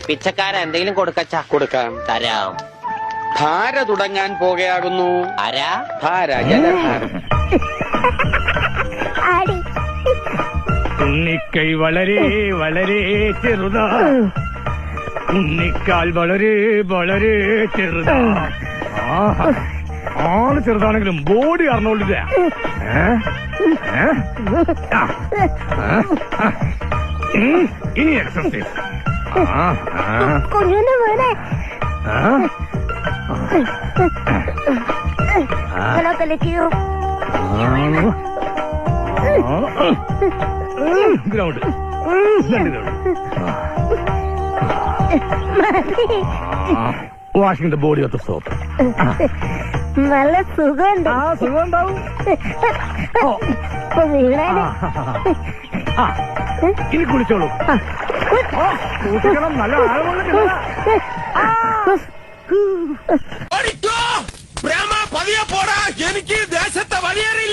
പിച്ചക്കാരൻ എന്തെങ്കിലും കൊടുക്കച്ചാ? കൊടുക്കാം. തരാം. ധാര തുടങ്ങാൻ പോകയാകുന്നു. ആരാ? ധാര, ജലധാര. ഉണ്ണിക്കൈ വളരെ വളരെ ചെറുതാ, ഉണ്ണിക്കാൽ വളരെ വളരെ ചെറുതാ. ആള് ചെറുതാണെങ്കിലും ബോഡി അറിഞ്ഞോണ്ടില്ല. ഇനി exercise. Ground washing the body of the soap. നല്ല സുഖമുണ്ട്. സുഖം ഉണ്ടാവും. ഇനി കുളിച്ചോളൂ. സൂക്ഷിക്കണം, നല്ല ആഴമുള്ള കിണറാ. പതിയെ പോടാ, എനിക്ക് ദേശത്തെ വഴിയേറിയില്ല.